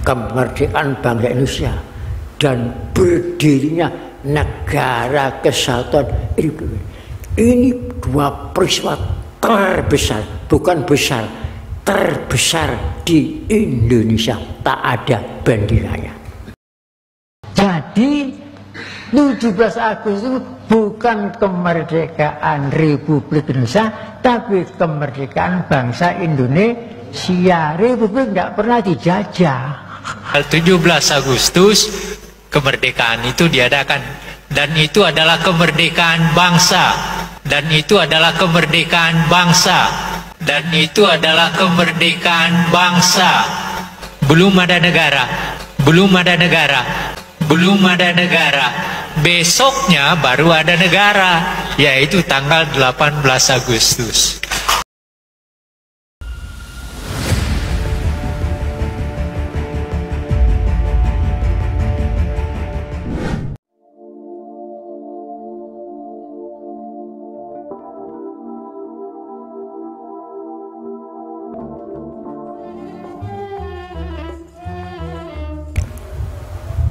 kemerdekaan bangsa Indonesia dan berdirinya Negara Kesatuan Republik. Ini dua peristiwa terbesar, bukan besar, terbesar di Indonesia, tak ada bandingannya. Jadi 17 Agustus itu bukan kemerdekaan Republik Indonesia, tapi kemerdekaan bangsa Indonesia. Republik tidak pernah dijajah. 17 Agustus kemerdekaan itu diadakan, dan itu adalah kemerdekaan bangsa, dan itu adalah kemerdekaan bangsa, dan itu adalah kemerdekaan bangsa. Belum ada negara, belum ada negara, belum ada negara. Besoknya baru ada negara, yaitu tanggal 18 Agustus.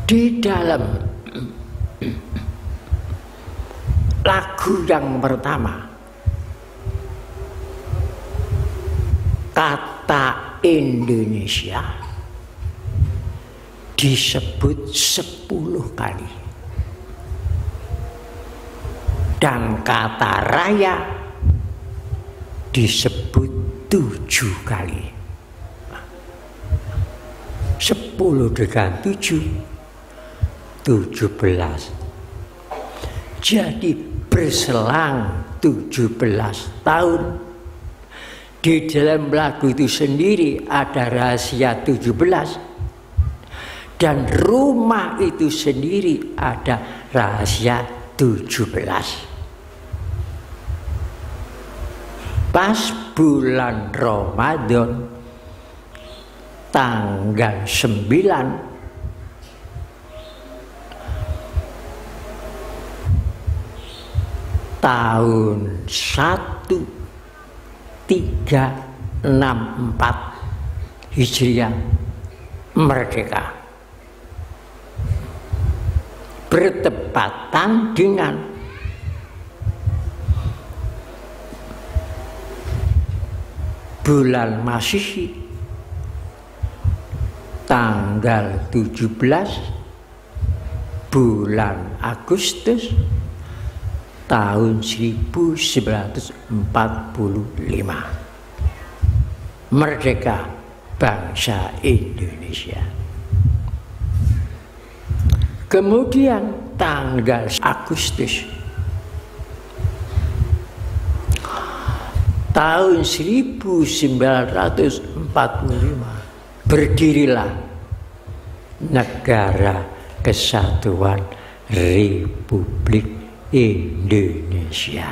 Di dalam lagu yang pertama, kata Indonesia disebut 10 kali, dan kata raya disebut 7 kali. 10 dengan 7, 17. Jadi berselang 17 tahun. Di dalam lagu itu sendiri ada rahasia 17, dan rumah itu sendiri ada rahasia 17. Pas bulan Ramadan tanggal 9 tahun 1364 Hijriah merdeka, bertepatan dengan bulan Masehi tanggal 17 bulan Agustus tahun 1945. Merdeka bangsa Indonesia. Kemudian tanggal Agustus tahun 1945 berdirilah Negara Kesatuan Republik Indonesia.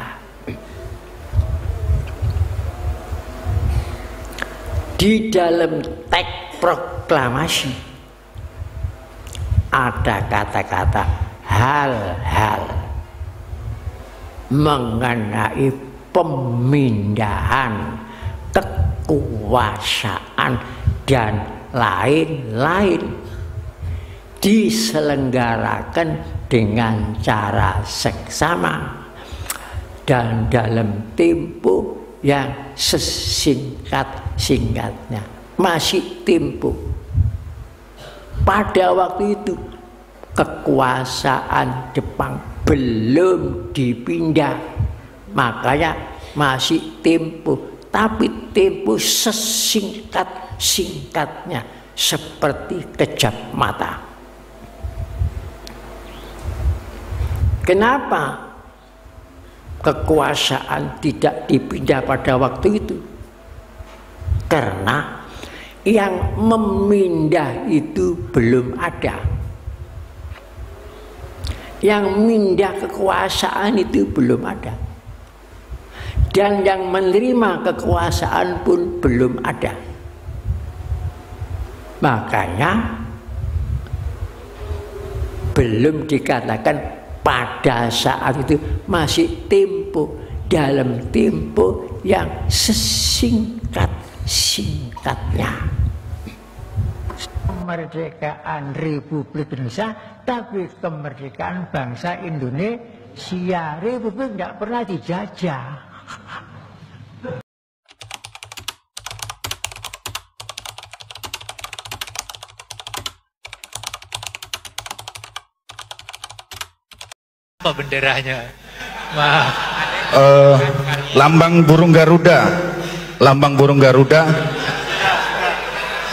Di dalam teks proklamasi ada kata-kata hal-hal mengenai pemindahan kekuasaan dan lain-lain diselenggarakan dengan cara seksama dan dalam tempo yang sesingkat-singkatnya. Masih tempo. Pada waktu itu kekuasaan Jepang belum dipindah, makanya masih tempo, tapi tempo sesingkat-singkatnya seperti kejap mata. Kenapa kekuasaan tidak dipindah pada waktu itu? Karena yang memindah itu belum ada. Yang mindah kekuasaan itu belum ada. Dan yang menerima kekuasaan pun belum ada. Makanya belum dikatakan pada saat itu, masih tempo, dalam tempo yang sesingkat-singkatnya. kemerdekaan Republik Indonesia, tapi kemerdekaan bangsa Indonesia. Republik nggak pernah dijajah. Apa benderanya? Maaf. Lambang burung Garuda, lambang burung Garuda,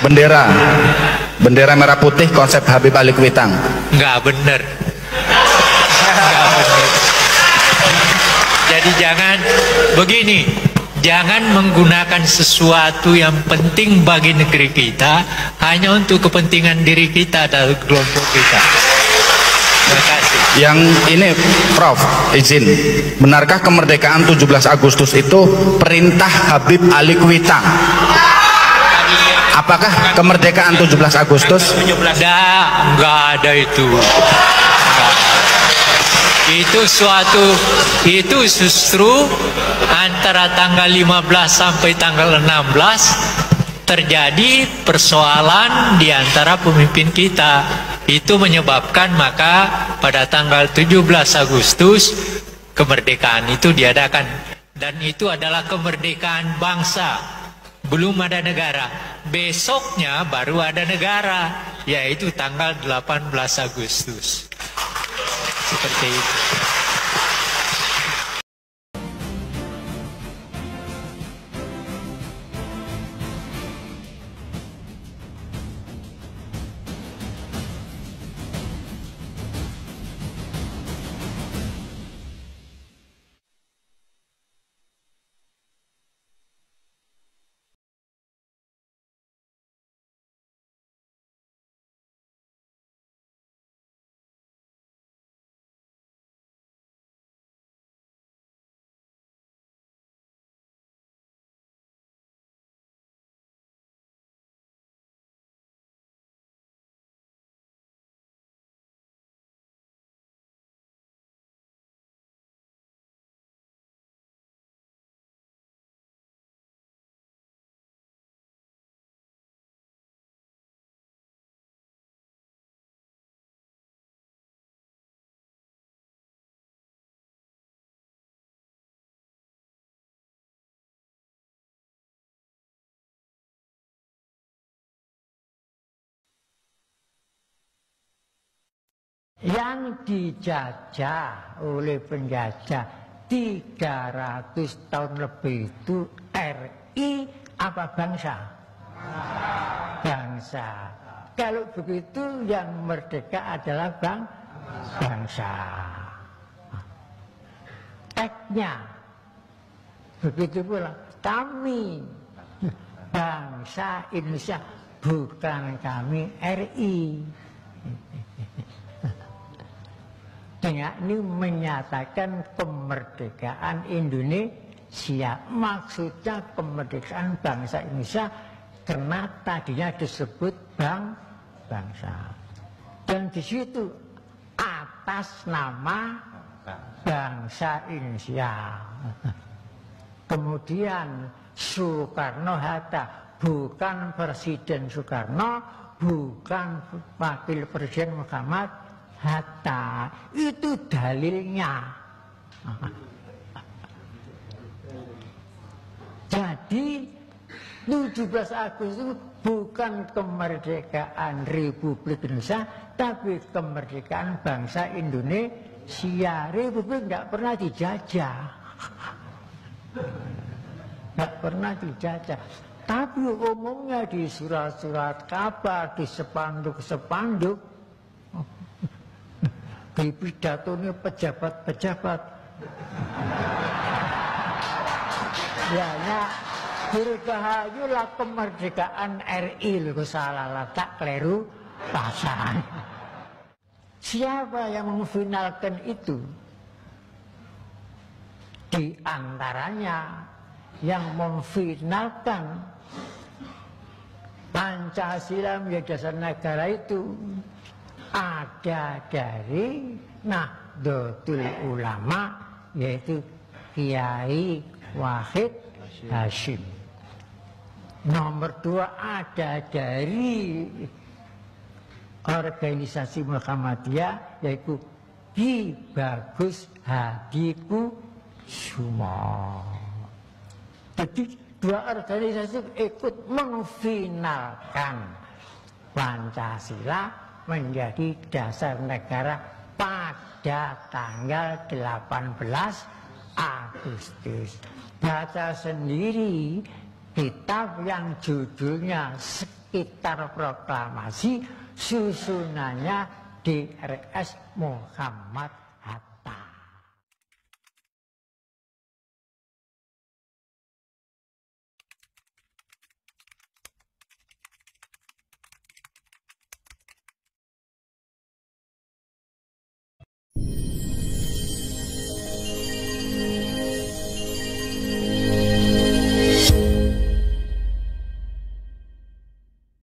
bendera merah putih konsep Habib Alikuitang. Nggak bener. Nggak bener. Jadi jangan begini, jangan menggunakan sesuatu yang penting bagi negeri kita hanya untuk kepentingan diri kita dan kelompok kita. Terima kasih. Yang ini Prof, izin, benarkah kemerdekaan 17 Agustus itu perintah Habib Alikuitang? Apakah kemerdekaan 17 Agustus? Nggak ada itu. Itu justru antara tanggal 15 sampai tanggal 16 terjadi persoalan di antara pemimpin kita. Itu menyebabkan maka pada tanggal 17 Agustus kemerdekaan itu diadakan, dan itu adalah kemerdekaan bangsa. Belum ada negara. Besoknya baru ada negara, yaitu tanggal 18 Agustus. Seperti itu. Yang dijajah oleh penjajah 300 tahun lebih itu RI apa bangsa? Bangsa. Kalau begitu yang merdeka adalah bangsa. Teksnya begitu pula kami bangsa Indonesia, bukan kami RI. Dengan ini menyatakan kemerdekaan Indonesia, maksudnya kemerdekaan bangsa Indonesia karena tadinya disebut bangsa. Dan di situ atas nama bangsa Indonesia. Kemudian Soekarno-Hatta, bukan Presiden Soekarno, bukan Wakil Presiden Muhammad Hatta, itu dalilnya. Jadi 17 Agustus itu bukan kemerdekaan Republik Indonesia, tapi kemerdekaan bangsa Indonesia. Republik nggak pernah dijajah, nggak pernah dijajah. Tapi umumnya di surat-surat kabar, di spanduk-spanduk, di pidatonya pejabat-pejabat, ya dirgahayulah kemerdekaan RI, lo salah tak keliru pasangan. Siapa yang memfinalkan itu? Di antaranya yang memfinalkan Pancasila menjadi dasar negara itu ada dari Nahdlatul Ulama, yaitu Kiai Wahid Hasyim. Nomor 2 ada dari organisasi Muhammadiyah, yaitu Ki Bagus Hadiku Sumo. Jadi dua organisasi ikut mengfinalkan Pancasila menjadi dasar negara pada tanggal 18 Agustus. Baca sendiri kitab yang judulnya Sekitar Proklamasi, susunannya DRS Muhammad